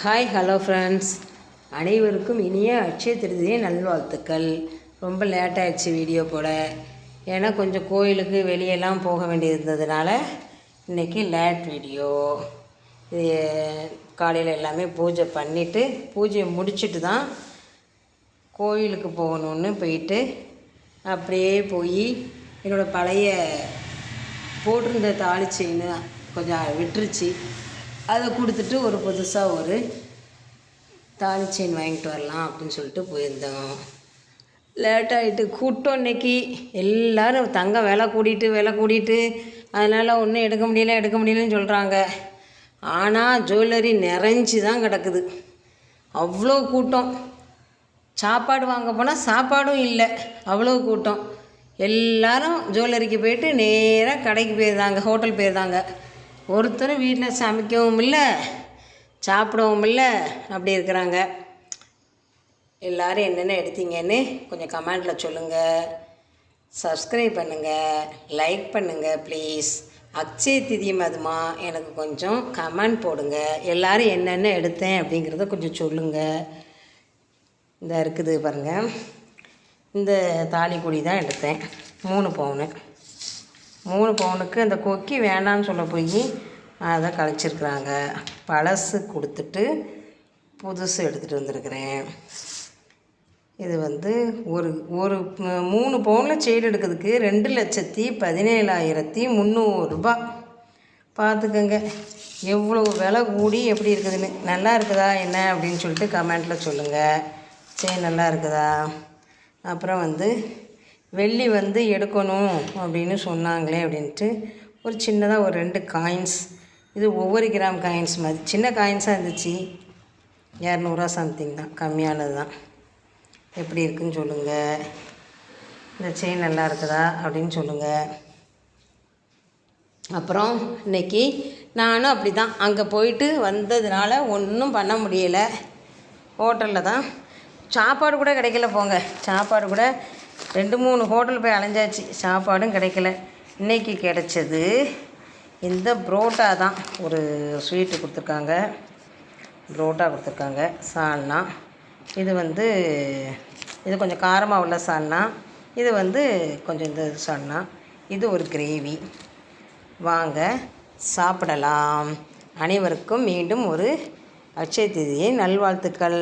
Hi hello friends, அனைவருக்கும் இனிய அட்சய திருதியை நல்வாழ்த்துக்கள். ரொம்ப லேட் ஆகிடுச்சு வீடியோ போட. ஏன்னா கொஞ்சம் கோயிலுக்கு வெளியெல்லாம் போக வேண்டியிருந்ததுனால இன்றைக்கி லேட் வீடியோ. இது காலையில் எல்லாமே பூஜை பண்ணிவிட்டு பூஜையை முடிச்சுட்டு தான் கோயிலுக்கு போகணுன்னு போயிட்டு அப்படியே போய் என்னோடய பழைய போட்டிருந்த தாலி செயின் கொஞ்சம் விட்டுருச்சு. அதை கொடுத்துட்டு ஒரு புதுசாக ஒரு தாலி செயின் வாங்கிட்டு வரலாம் அப்படின்னு சொல்லிட்டு போயிருந்தோம். லேட்டாகிட்டு கூட்டம் இன்றைக்கி எல்லோரும் தங்கம் விலை கூட்டிகிட்டு அதனால் ஒன்றும் எடுக்க முடியலன்னு சொல்கிறாங்க. ஆனால் ஜுவல்லரி நிறைஞ்சி தான் கிடக்குது. அவ்வளோ கூட்டம். சாப்பாடு வாங்க போனால் சாப்பாடும் இல்லை, அவ்வளோ கூட்டம். எல்லோரும் ஜுவல்லரிக்கு போயிட்டு நேராக கடைக்கு போயிருந்தாங்க, ஹோட்டல் போயிருந்தாங்க. ஒருத்தரும் வீட்டில் சமைக்கவும் இல்லை, சாப்பிடவும் இல்லை, அப்படி இருக்கிறாங்க. எல்லோரும் என்னென்ன எடுத்தீங்கன்னு கொஞ்சம் கமெண்டில் சொல்லுங்கள். சப்ஸ்கிரைப் பண்ணுங்கள், லைக் பண்ணுங்கள் ப்ளீஸ். அக்ஷய திதி மதுமா எனக்கு கொஞ்சம் கமெண்ட் போடுங்க. எல்லோரும் என்னென்ன எடுத்தேன் அப்படிங்கிறத கொஞ்சம் சொல்லுங்கள். இந்த இருக்குது பாருங்கள், இந்த தாலி கொடி தான் எடுத்தேன். 3 பவுனு. 3 பவுனுக்கு அந்த கொக்கி வேண்டான்னு சொல்ல போய் அதை கழிச்சிருக்கிறாங்க. பழசு கொடுத்துட்டு புதுசு எடுத்துகிட்டு வந்திருக்கிறேன். இது ஒரு 3 பவுனில் செயின் எடுக்கிறதுக்கு 2,17,300 ரூபா. பார்த்துக்கங்க எவ்வளோ விலை கூடி எப்படி இருக்குதுன்னு. நல்லா இருக்குதா என்ன அப்படின்னு சொல்லிட்டு கமெண்டில் சொல்லுங்கள். செயின் நல்லா இருக்குதா? அப்புறம் வெள்ளி எடுக்கணும் அப்படின்னு சொன்னாங்களே அப்படின்ட்டு ஒரு சின்னதாக ஒரு 2 காயின்ஸ். இது ஒவ்வொரு கிராம் காயின்ஸ் மாதிரி சின்ன காயின்ஸாக இருந்துச்சு. 200 சம்திங் தான், கம்மியானது தான். எப்படி இருக்குன்னு சொல்லுங்கள். இந்த செயின் நல்லா இருக்குதா அப்படின்னு சொல்லுங்கள். அப்புறம் இன்றைக்கி நானும் அப்படி தான் அங்கே போயிட்டு வந்ததுனால ஒன்றும் பண்ண முடியலை. ஹோட்டலில் தான் சாப்பாடு கூட கிடைக்கல. போங்க, சாப்பாடு கூட 2-3 ஹோட்டல் போய் அலைஞ்சாச்சு, சாப்பாடும் கிடைக்கல. இன்றைக்கி கிடைச்சது இந்த புரோட்டா தான். ஒரு ஸ்வீட்டு கொடுத்துருக்காங்க, புரோட்டா கொடுத்துருக்காங்க, சால்னா. இது இது கொஞ்சம் காரமாக உள்ள சால்னா. இது கொஞ்சம் இந்த சால்னா. இது ஒரு கிரேவி. வாங்க சாப்பிடலாம். அனைவருக்கும் மீண்டும் ஒரு அட்சய திதியை நல்வாழ்த்துக்கள்.